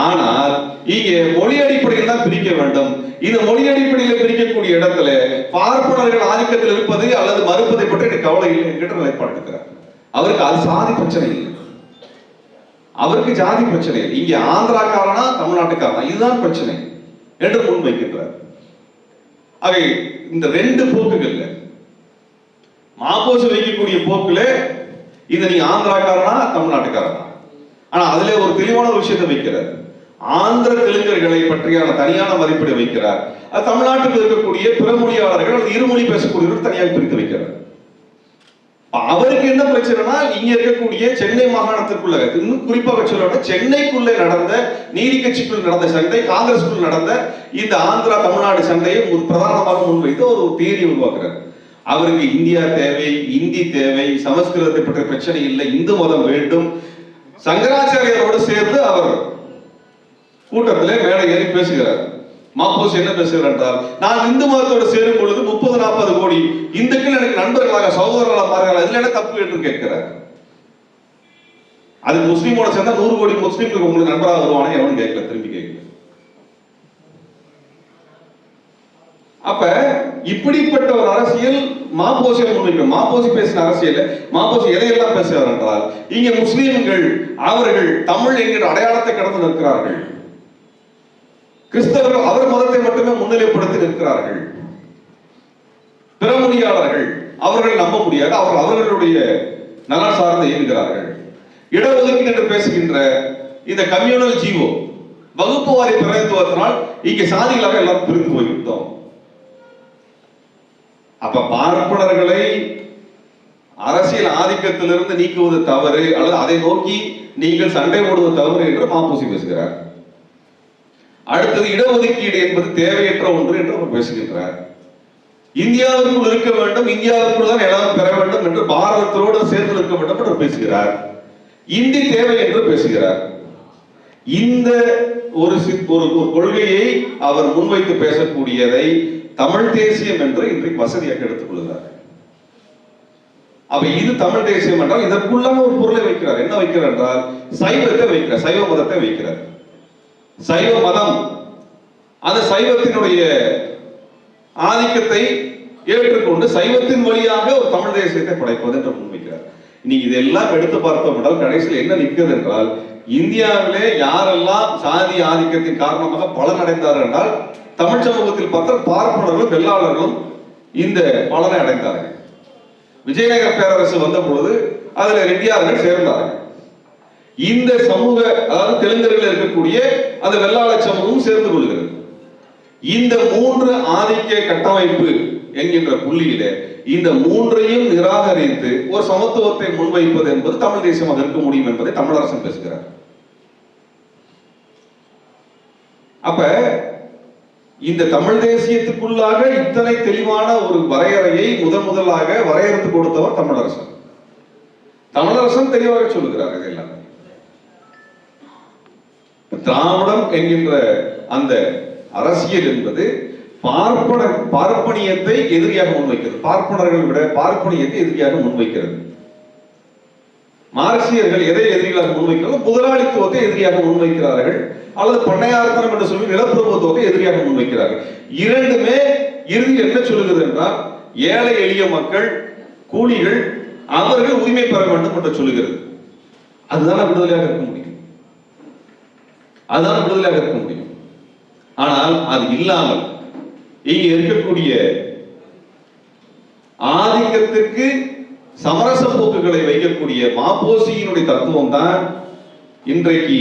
ஆனால் இங்கே மொழி அடிப்படையில் தான் பிரிக்க வேண்டும். இந்த மொழி அடிப்படையில் பிரிக்கக்கூடிய இடத்துல பார்ப்பனர்கள் ஆதிக்கத்தில் இருப்பது அல்லது மறுப்பதை பற்றி எனக்கு கவலை இல்லை என்கிற நிலைப்பாடு இருக்கிறார். அவருக்கு அது சாதி பிரச்சனை இல்லை, அவருக்கு ஜாதி பிரச்சனை இல்லை. இங்கே ஆந்திராக்காரனா தமிழ்நாட்டுக்காரனா இதுதான் பிரச்சனை என்று முன்வைக்கின்றார். அவை இந்த ரெண்டு போக்குகள்ல மாப்போசி வைக்கக்கூடிய போக்குல இதை நீ ஆந்திராக்காரனா தமிழ்நாட்டுக்காரனா, ஆனா அதுல ஒரு தெளிவான ஒரு விஷயத்தை வைக்கிறார். ஆந்திர தெலுங்கர்களை பற்றியான தனியான மதிப்பீடு வைக்கிறார். அது தமிழ்நாட்டில் இருக்கக்கூடிய பிற மொழியாளர்கள் அல்லது இருமொழி பேசக்கூடியவர்கள் தனியாக பிரித்து வைக்கிறார். அவருக்கு என்ன பிரச்சனைனா, இங்க இருக்கக்கூடிய சென்னை மாகாணத்திற்குள்ள, இன்னும் குறிப்பாக சொல்ல சென்னைக்குள்ளே நடந்த நீதி கட்சிக்குள் நடந்த சண்டை, காங்கிரஸ்க்குள் நடந்த இந்த ஆந்திரா தமிழ்நாடு சண்டையை பிரதானமாக முன்வைத்து ஒரு தியரி உருவாக்குறார். அவருக்கு இந்தியா தேவை, இந்தி தேவை, சமஸ்கிருதத்தை பற்றிய பிரச்சனை இல்லை, இந்து மதம் வேண்டும். சங்கராச்சாரியாரோடு சேர்ந்து அவர் கூட்டத்திலே மேலே ஏறி பேசுகிறார். மாப்போசி என்ன பேசுகிறார் என்றால், நான் இந்து மதத்தோடு சேரும் பொழுது 30-40 கோடி இந்துக்கள் எனக்கு நண்பர்களாக சகோதரர்களாக மாறுகிறார், இதுல என்ன தப்பு என்று கேட்கிறார். அது முஸ்லீமோட சேர்ந்தா 100 கோடி முஸ்லீம்களுக்கு உங்களுக்கு நண்பராக வருவானே எவனும் கேட்கல, திரும்பி கேட்கல. அப்ப இப்படிப்பட்ட ஒரு அரசியல் மாப்போசி முன்வைக்கணும். மாப்போசி பேசின அரசியல், மாப்போசி எதையெல்லாம் பேசுகிறார் என்றால், இங்க முஸ்லீம்கள் அவர்கள் தமிழ் என்கிற அடையாளத்தை கடந்து நிற்கிறார்கள், கிறிஸ்தவர்கள் அவர் மதத்தை மட்டுமே முன்னிலைப்படுத்தி நிற்கிறார்கள், பிற மொழியாளர்கள் அவர்கள் நம்ப முடியாது, அவர்களுடைய நலன் சார்ந்து இயங்குகிறார்கள். இடஒதுக்கீடு என்று பேசுகின்ற இந்த கம்யூனல் ஜீவோ வகுப்பு வாரி பிரதிநிதித்துவத்தினால் இங்கே சாதிகளாக எல்லாரும் பிரிந்து போய்விட்டோம். அப்ப பார்ப்பனர்களை அரசியல் ஆதிக்கத்திலிருந்து நீக்குவது தவறு அல்லது அதை நோக்கி நீங்கள் சண்டை போடுவது தவறு என்று மாப்போசி பேசுகிறார். அடுத்தது இடஒதுக்கீடு என்பது தேவையற்ற ஒன்று என்று அவர் பேசுகின்றார். இந்தியாவிற்குள் இருக்க வேண்டும், இந்தியாவிற்குள் தான் எல்லாம் பெற வேண்டும் என்று பாரதத்தோடு சேர்ந்து இருக்க வேண்டும் என்று பேசுகிறார். இந்தி தேவை என்று பேசுகிறார். இந்த ஒரு கொள்கையை அவர் முன்வைத்து பேசக்கூடியதை தமிழ் தேசியம் என்று இன்றைக்கு வசதியாக எடுத்துக் கொள்கிறார். அப்ப இது தமிழ் தேசியம் என்றால் இதற்குள்ளான ஒரு பொருளை வைக்கிறார். என்ன வைக்கிறார் என்றால் சைவத்தை வைக்கிறார், சைவ மதத்தை வைக்கிறார். சைவ மதம் அந்த சைவத்தினுடைய ஆதிக்கத்தை ஏற்றுக்கொண்டு சைவத்தின் வழியாக ஒரு தமிழ் தேசியத்தை படைப்பது என்று முன்வைக்கிறார். நீ இதெல்லாம் எடுத்து பார்த்தோம் என்றால் கடைசியில் என்ன நிற்கிறது என்றால், இந்தியாவிலே யாரெல்லாம் சாதி ஆதிக்கத்தின் காரணமாக பலன் அடைந்தார்கள் என்றால் தமிழ் சமூகத்தில் பார்த்தால் பார்ப்பனர்களும் வெள்ளாளர்களும் இந்த பலனை அடைந்தார்கள். விஜயநகர பேரரசு வந்த பொழுது அதுல ரெட்டியார்கள் சேர்ந்தார்கள். இந்த சமூக, அதாவது தெலுங்கர்கள் இருக்கக்கூடிய அந்த வெள்ளாள சமூகம் சேர்ந்து கொள்கிறது. இந்த மூன்று ஆதிக்க கட்டமைப்பு என்கின்ற புள்ளியில இந்த மூன்றையும் நிராகரித்து ஒரு சமத்துவத்தை முன்வைப்பது என்பது தமிழ் தேசியமாக இருக்க முடியும் என்பதை தமிழரசன் பேசுகிறார். அப்ப இந்த தமிழ் தேசியத்துக்குள்ளாக இத்தனை தெளிவான ஒரு வரையறையை முதலாக வரையறுத்து கொடுத்தவர் தமிழரசன். தமிழரசன் தெளிவாக சொல்லுகிறார். இதெல்லாம் திராவிடம் என்கின்ற அந்த அரசியல் என்பது பார்ப்பனியத்தை எதிரியாக முன்வைக்கிறது. பார்ப்பனர்கள் விட பார்ப்பனியத்தை எதிரியாக முன்வைக்கிறது. மார்க்சியர்கள் எதை எதிரிகளாக முன்வைக்கிறார்கள்? முதலாளித்துவத்தை எதிரியாக முன்வைக்கிறார்கள், அல்லது பண்ணையார்த்தனம் என்று சொல்லி நிலப்பிரபுத்துவத்தை எதிரியாக முன்வைக்கிறார்கள். இரண்டுமே இறுதி என்ன சொல்லுகிறது என்றால், ஏழை எளிய மக்கள், கூலிகள், அவர்கள் உரிமை பெற வேண்டும் என்று சொல்லுகிறது. அதுதான் விடுதலையாக இருக்க முடியும். அதுதான் விடுதலையாக இருக்க முடியும். ஆனால் அது இல்லாமல் இங்க இருக்கக்கூடிய ஆதிக்கத்திற்கு சமரச போக்குகளை வைக்கக்கூடிய மாப்போசியினுடைய தத்துவம் தான் இன்றைக்கு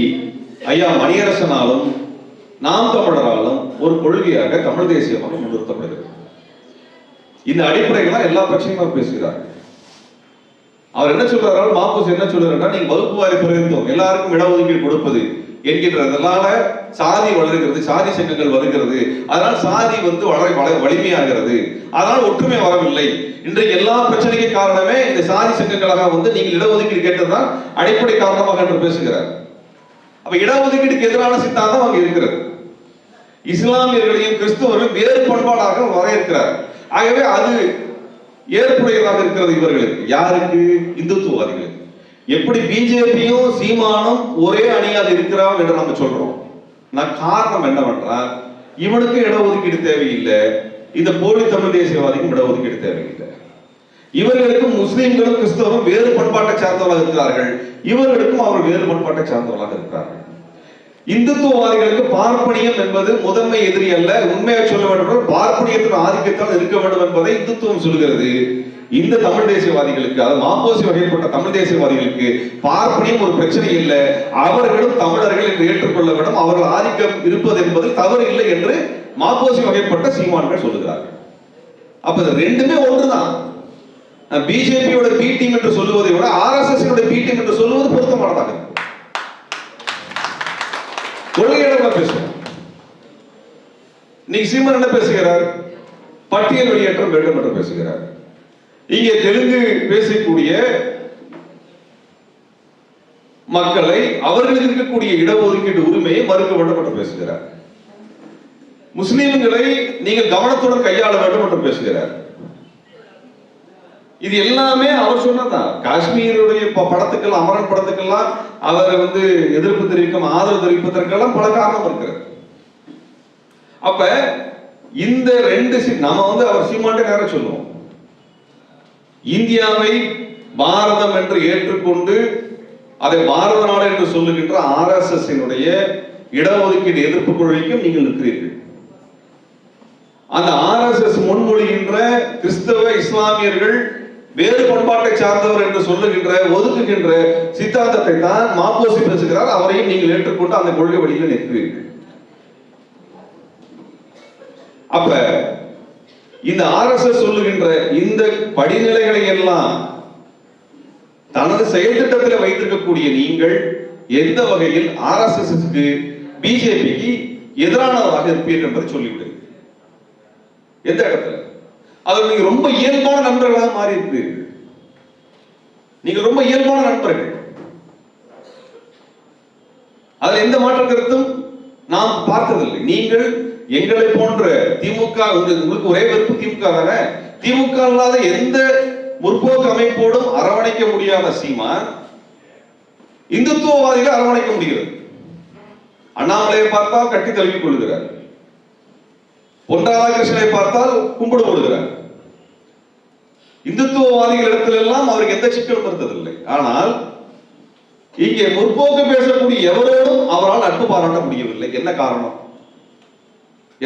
ஐயா மணியரசனாலும் நாம் தமிழராலும் ஒரு கொள்கையாக தமிழ் தேசியமாக முன்னிறுத்தப்படுகிறது. இந்த அடிப்படைகள் எல்லா பிரச்சனையும் பேசுகிறார். அவர் என்ன சொல்றாரு, மாப்போசி என்ன சொல்றாருன்னா, நீங்க வகுப்பு வாரி பிரதிநிதித்துவம் எல்லாருக்கும் இடஒதுக்கீடு கொடுப்பது என்கின்றதுனால சாதி வளர்கிறது, சாதி சங்கங்கள் வருகிறது, அதனால் சாதி வலிமையாகிறது, அதனால் ஒற்றுமை வரவில்லை. இன்றைக்கு எல்லா பிரச்சனைக்கு காரணமே இந்த சாதி சங்கங்களாக நீங்கள் இடஒதுக்கீடு கேட்டதுதான் அடிப்படை காரணமாக என்று பேசுகிறார். அப்ப இடஒதுக்கீடுக்கு எதிரான சித்தாந்தம் அங்க இருக்கிறது. இஸ்லாமியர்களையும் கிறிஸ்துவர்களும் வேறு பண்பாடாக வரையறுக்கிறார். ஆகவே அது ஏற்புடையதாக இருக்கிறது இவர்களுக்கு. யாருக்கு? இந்துத்துவவாதிகளுக்கு. எப்படி பிஜேபியும் சீமானும் ஒரே அணியாக இருக்கிறான் என்று நம்ம சொல்றோம். காரணம் என்னவென்றால், இவனுக்கு இடஒதுக்கீடு தேவையில்லை, இந்த போலி தமிழ் தேசியவாதிக்கும் இடஒதுக்கீடு தேவையில்லை. இவர்களுக்கும் முஸ்லிம்களும் கிறிஸ்தவரும் வேறு பண்பாட்டை சார்ந்தவர்களாக இருக்கிறார்கள், இவர்களுக்கும் அவர் வேறு பண்பாட்டை சார்ந்தவர்களாக இருக்கிறார்கள். இந்துத்துவவாதிகளுக்கு பார்ப்பனியம் என்பது முதன்மை எதிரி அல்ல. உண்மையை சொல்ல வேண்டும், பார்ப்பனியத்தின் ஆதிக்கத்தால் இருக்க வேண்டும் என்பதை இந்துத்துவம் சொல்கிறது. இந்த தமிழ் தேசியவாதிகளுக்கு, அதாவது மாப்போசி வகைப்பட்ட தமிழ் தேசியவாதிகளுக்கு பார்ப்பனியம் ஒரு பிரச்சனை இல்லை, அவர்களும் தமிழர்கள் என்று ஏற்றுக்கொள்ள வேண்டும், அவர்கள் ஆதிக்கம் இருப்பது என்பதில் தவறு இல்லை என்று மாப்போசி வகைப்பட்ட சீமான்கள் சொல்லுகிறார்கள். அப்ப இது ரெண்டுமே ஒன்றுதான். பிஜேபியோட பி டீம் என்று சொல்லுவதை விட ஆர்எஸ்எஸ் பி டீம் என்று சொல்லுவது பொருத்தமானதாக இருக்கு. கொள்கையில பேசுவோம். நீ சீமான் என்ன பேசுகிறார்? பட்டியல் வெளியேற்றம் வேண்டும் என்று பேசுகிறார். இங்கே தெலுங்கு பேசக்கூடிய மக்களை அவர்களுக்கு இருக்கக்கூடிய இடஒதுக்கீடு உரிமையை மறுக்க வேண்டும் என்று பேசுகிறார். முஸ்லிம்களை நீங்கள் கவனத்துடன் கையாள வேண்டும் என்று பேசுகிறார். இது எல்லாமே அவர் சொன்னதான். காஷ்மீருடைய படத்துக்கெல்லாம், அமரன் படத்துக்கெல்லாம் அவர் எதிர்ப்பு தெரிவிக்கும், ஆதரவு தெரிவிப்பதற்கெல்லாம் பல காரணம் இருக்கிறது. அப்ப இந்த ரெண்டு நம்ம அவர் சீமான்ட்ட நேரம் சொல்லுவோம், இந்தியாவை பாரதம் என்று ஏற்றுக்கொண்டு அதை பாரத நாடு என்று சொல்லுகின்ற ஆர்எஸ்எஸ் இடஒதுக்கீடு எதிர்ப்பு கொள்கைக்கும் நீங்கள் இருக்கிறீர்கள். அந்த ஆர்எஸ்எஸ் முன்மொழிகின்ற கிறிஸ்தவ இஸ்லாமியர்கள் வேறு பண்பாட்டை சார்ந்தவர் என்று சொல்லுகின்ற ஒதுக்குகின்ற சித்தாந்தத்தை தான் மாப்போசி பேசுகிறார். அவரையும் நீங்கள் ஏற்றுக்கொண்டு அந்த கொள்கை வழியில் நிற்கிறீர்கள். அப்ப இந்த ஆர்எஸ்எஸ் சொல்லுகின்ற இந்த படிநிலைகளை எல்லாம் தனது செயல் திட்டத்தில் வைத்திருக்கக்கூடிய நீங்கள் எந்த வகையில் ஆர்எஸ்எஸ்க்கு பிஜேபிக்கு எதிரானதாக இருப்பீர்கள் என்பதை சொல்லிவிடு. எந்த இடத்துல? அது நீங்க ரொம்ப இயல்பான நண்பர்களாக மாறி இருக்கிறீர்கள். நீங்க ரொம்ப இயல்பான நண்பர்கள், அதில் எந்த மாற்ற கருத்தும் நாம் பார்த்ததில்லை. நீங்கள் எங்களை போன்ற திமுக, உங்களுக்கு ஒரே வெறுப்பு திமுக தானே, திமுக இல்லாத எந்த முற்போக்கு அமைப்போடும் அரவணைக்க முடியாத சீமான் இந்துத்துவவாதிகளை அரவணைக்க முடிகிறது. அண்ணாமலையை பார்த்தால் கட்டி தழுவிக் கொள்கிறார், பொன் ராதாகிருஷ்ணனை பார்த்தால் கும்பிடு போடுகிறார். இந்துத்துவவாதிகள் இடத்திலெல்லாம் அவருக்கு எந்த சிக்கலும் இருந்ததில்லை. ஆனால் இங்கே முற்போக்கு பேசக்கூடிய எவரோடும் அவரால் நட்பு பாராட்ட முடியவில்லை. என்ன காரணம்?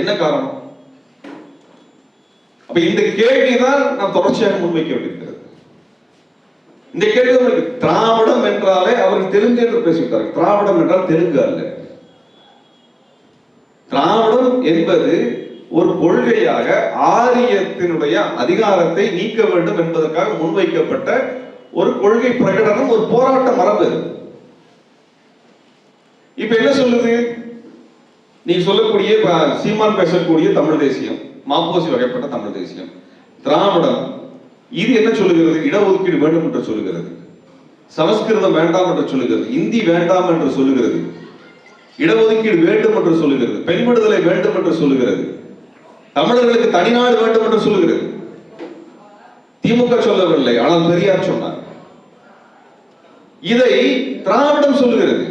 என்ன காரணம்? அப்ப இந்த கேள்விதான் நாம் தொடர்ச்சியாக முன்வைக்க வேண்டியிருக்கிறது. இந்த கேள்வி திராவிடம் என்றாலே அவர்கள் தெலுங்கு என்று பேசிவிட்டார்கள். திராவிடம் என்றால் தெலுங்கு அல்ல. திராவிடம் என்பது ஒரு கொள்கையாக ஆரியத்தினுடைய அதிகாரத்தை நீக்க வேண்டும் என்பதற்காக முன்வைக்கப்பட்ட ஒரு கொள்கை பிரகடனம், ஒரு போராட்ட மரபு. இப்ப என்ன சொல்லுது? நீங்க சொல்லக்கூடிய சீமான் பேசக்கூடிய தமிழ் தேசியம், மாப்போசி வகைப்பட்ட தமிழ் தேசியம், திராவிடம், இது என்ன சொல்லுகிறது? இடஒதுக்கீடு வேண்டும் என்று சொல்லுகிறது, சமஸ்கிருதம் வேண்டாம் என்று சொல்லுகிறது, இந்தி வேண்டாம் என்று சொல்லுகிறது, இடஒதுக்கீடு வேண்டும் என்று சொல்லுகிறது, பெண் விடுதலை வேண்டும் என்று சொல்லுகிறது, தமிழர்களுக்கு தனிநாடு வேண்டும் என்று சொல்லுகிறது. திமுக சொல்லவில்லை, ஆனால் பெரியார் சொன்னார். இதை திராவிடம் சொல்லுகிறது.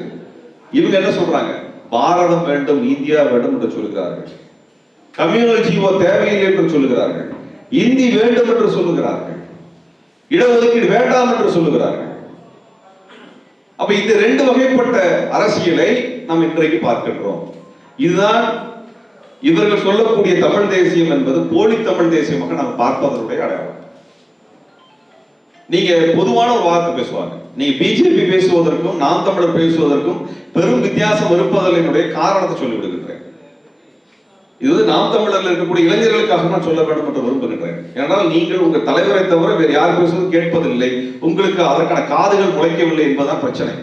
இவங்க என்ன சொல்றாங்க? பாரதம் வேண்டும், இந்தியா வேண்டும் என்று சொல்லுகிறார்கள். கம்யூனல் ஜீவோ தேவையில்லை என்று சொல்லுகிறார்கள். இந்தி வேண்டும் என்று சொல்லுகிறார்கள். இடஒதுக்கீடு வேண்டாம் என்று சொல்லுகிறார்கள். அப்ப இந்த ரெண்டு வகைப்பட்ட அரசியலை நாம் இன்றைக்கு பார்க்கின்றோம். இதுதான் இவர்கள் சொல்லக்கூடிய தமிழ் தேசியம் என்பது போலி தமிழ் தேசியமாக நாம் பார்ப்பதனுடைய அடையாளம். நீங்க பொதுவான ஒரு வார்த்தை பேசுவாங்க. நீங்க பிஜேபி பேசுவதற்கும் நாம் தமிழர் பேசுவதற்கும் பெரும் வித்தியாசம் இருப்பதனுடைய காரணத்தை சொல்லிவிடுகின்றேன். இது நாம் தமிழர்ல இருக்கக்கூடிய இளைஞர்களுக்காக நான் சொல்ல வேண்டும் என்று விரும்புகின்றேன். ஏனால் நீங்கள் உங்கள் தலைவரை தவிர வேறு யார் பேசுவது கேட்பதில்லை, உங்களுக்கு அதற்கான காதுகள் முளைக்கவில்லை என்பதுதான் பிரச்சனை.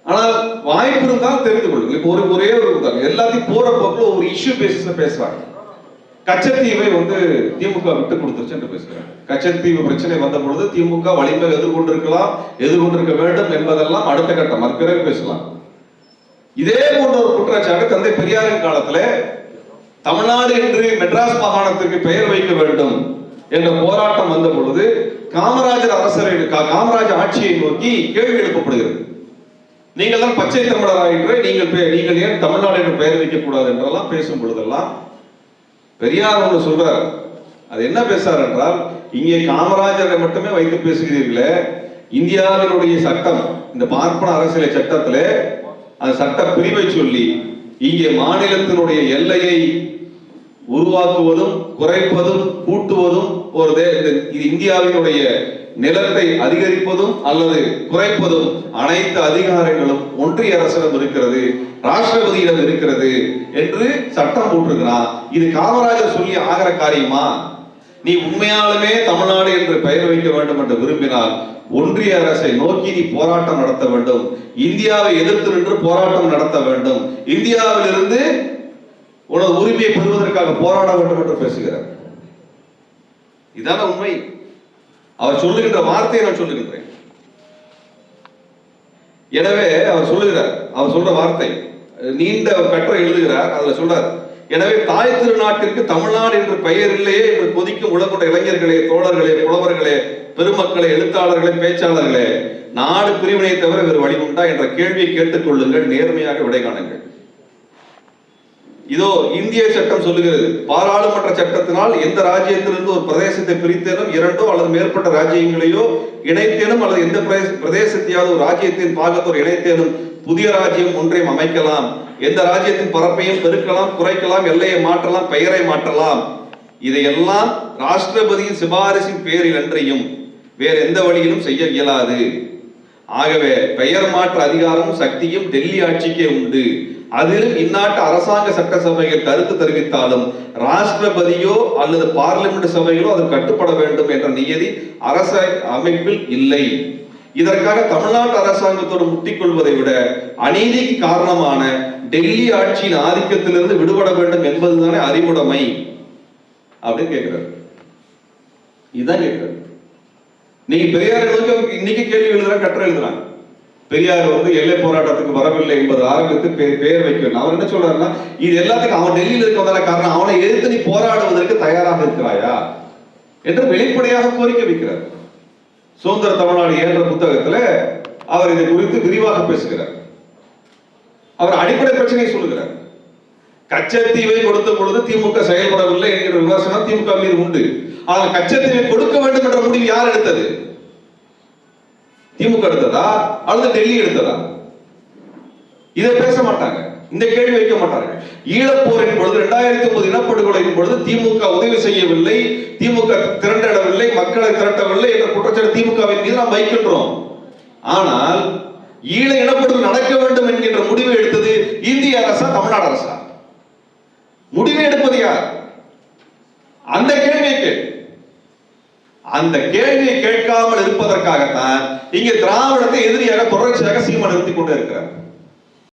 ஆனால் வாய்ப்பு இருந்தால் தெரிந்து கொள்ளுங்கள். இப்போ ஒரே ஒரு எல்லாத்தையும் போற போக்கில் ஒரு இஷ்யூ பேசிஸ்ல பேசுறாங்க. கச்சத்தீவை திமுக விட்டு கொடுத்துருச்சு என்று பேசுறாங்க. கச்சத்தீவு பிரச்சனை வந்த பொழுது திமுக வலிமை எதிர்கொண்டிருக்கலாம், எதிர்கொண்டிருக்க வேண்டும் என்பதெல்லாம் அடுத்த கட்டம், அது பிறகு பேசலாம். இதே போன்ற ஒரு குற்றச்சாட்டு தந்தை பெரியாரின் காலத்துல தமிழ்நாடு என்று மெட்ராஸ் மாகாணத்திற்கு பெயர் வைக்க வேண்டும் என்ற போராட்டம் வந்த பொழுது காமராஜர் ஆட்சியை நோக்கி கேள்வி எழுப்பப்படுகிறது. நீங்கள் தான் பச்சை தமிழராயிற்று, நீங்கள் ஏன் தமிழ்நாடு என்று பெயர் வைக்க கூடாது என்றெல்லாம் பேசும் பொழுதெல்லாம் பெரியார் ஒன்று சொல்றார். அது என்ன பேசுறார் என்றால், இங்கே காமராஜரை மட்டுமே வைத்து பேசுகிறீர்களே, இந்தியாவினுடைய சட்டம், இந்த பார்ப்பன அரசியல் சட்டத்திலே அந்த சட்ட பிரிவை சொல்லி இங்கே மாநிலத்தினுடைய எல்லையை உருவாக்குவதும் குறைப்பதும் கூட்டுவதும் இந்தியாவினுடைய நிலத்தை அதிகரிப்பதும் அல்லது குறைப்பதும் அனைத்து அதிகாரங்களும் ஒன்றிய அரசிடம் இருக்கிறது, ராஷ்டிரபதியிடம் இருக்கிறது என்று சட்டம் போட்டிருக்கிறான். இது காமராஜர் சொல்லி ஆகிற காரியமா? நீ உண்மையாலுமே தமிழ்நாடு என்று பெயர் வைக்க வேண்டும் என்று விரும்பினால் ஒன்றிய அரசை நோக்கி நீ போராட்டம் நடத்த வேண்டும், இந்தியாவை எதிர்த்து நின்று போராட்டம் நடத்த வேண்டும், இந்தியாவிலிருந்து உனது உரிமையை பெறுவதற்காக போராட வேண்டும் என்று பேசுகிறார். இதான உண்மை. அவர் சொல்லுகின்ற வார்த்தையை நான் சொல்லுகின்றேன். எனவே அவர் சொல்லுகிறார், அவர் சொல்ற வார்த்தை நீண்ட கட்டுரை எழுதுகிறார். அதுல சொல்றார், எனவே தாய் திருநாட்டிற்கு தமிழ்நாடு என்று பெயர் இல்லையே என்று கொதிக்கும் உலகுடைய இளைஞர்களே, தோழர்களே, புலவர்களே, பெருமக்களே, எழுத்தாளர்களே, பேச்சாளர்களே, நாடு பிரிவினை தவிர வேறு வழி உண்டா என்ற கேள்வியை கேட்டுக் கொள்ளுங்கள், நேர்மையாக விடை காணுங்கள். இதோ இந்திய சட்டம் சொல்லுகிறது, பாராளுமன்ற சட்டத்தினால் எந்த ராஜ்யத்திலிருந்து ஒரு பிரதேசத்தை பிரித்தேனும் இரண்டோ அல்லது மேற்பட்ட ராஜ்யங்களையோ இணைத்தேனும் அல்லது எந்த பிரதேசத்தையாவது ஒரு ராஜ்யத்தின் பாகத்தோடு இணைத்தேனும் புதிய ராஜ்யம் ஒன்றையும் அமைக்கலாம், எந்த ராஜ்யத்தின் பரப்பையும் பெருக்கலாம், குறைக்கலாம், எல்லையை மாற்றலாம், பெயரை மாற்றலாம். இதையெல்லாம் ராஷ்டிரபதியின் சிபாரிசின் பேரில் அன்றையும் வேற எந்த வழியிலும் செய்ய இயலாது. ஆகவே பெயர் மாற்ற அதிகாரமும் சக்தியும் டெல்லி ஆட்சிக்கே உண்டு. அதிலும் இந்நாட்டு அரசாங்க சட்டசபைகள் கருத்து தெரிவித்தாலும் ராஷ்டிரபதியோ அல்லது பார்லிமெண்ட் சபைகளோ அது கட்டுப்பட வேண்டும் என்ற நியதி அரச அமைப்பில் இல்லை. இதற்காக தமிழ்நாட்டு அரசாங்கத்தோடு முட்டிக்கொள்வதை விட அநீதிக்கு காரணமான டெல்லி ஆட்சியின் ஆதிக்கத்திலிருந்து விடுபட வேண்டும் என்பதுதானே அறிவுடைமை அப்படின்னு கேட்கிறார். இதுதான் கேட்கிறார். நீங்க பெரியார் இன்னைக்கு கேள்வி எழுதுற கட்டுரை எழுதுறாங்க. பெரியார் எல்லை போராட்டத்துக்கு வரவில்லை என்பது ஆரம்பித்து பெயர் வைக்கணும். அவர் என்ன சொல்றாருன்னா, இது எல்லாத்துக்கும் அவன் டெல்லியில் இருக்கவதான காரணம், அவனை எதிர்த்து நீ போராடுவதற்கு தயாராக இருக்கிறாயா என்று வெளிப்படையாக கோரிக்கை வைக்கிறார். சுதந்திர தமிழ்நாடு என்ற புத்தகத்துல அவர் இதை குறித்து விரிவாக பேசுகிறார். அவர் அடிப்படை பிரச்சனையை சொல்லுகிறார். கச்சத்தீவை கொடுத்த பொழுது திமுக செயல்படவில்லை என்கிற விமர்சனம் திமுக மீது உண்டு. ஆக கச்சத்தீவை கொடுக்க வேண்டும் என்ற முடிவு யார் எடுத்தது? திமுக எடுத்ததா அல்லது டெல்லி எடுத்ததா? இதை பேச மாட்டாங்க, இந்த கேள்வி வைக்க மாட்டார்கள். ஈழப்போரின் பொழுது 2009 இனப்படுகொலையின் பொழுது திமுக உதவி செய்யவில்லை, திமுக திரண்டவில்லை, மக்களை திரட்டவில்லை என்ற குற்றச்சாட்டு திமுகவின் மீது நாம் வைக்கின்றோம். ஆனால் ஈழ இனப்படுகொலை நடக்க வேண்டும் என்கின்ற முடிவை எடுத்தது இந்திய அரசா தமிழ்நாடு அரசா? முடிவை எடுப்பது யார்? அந்த கேள்வியை கேள். அந்த கேள்வியை கேட்காமல் இருப்பதற்காகத்தான் இங்கே திராவிடத்தை எதிரியாக தொடர்ச்சியாக சீமான் நிறுத்திக் கொண்டே இருக்கிறார்.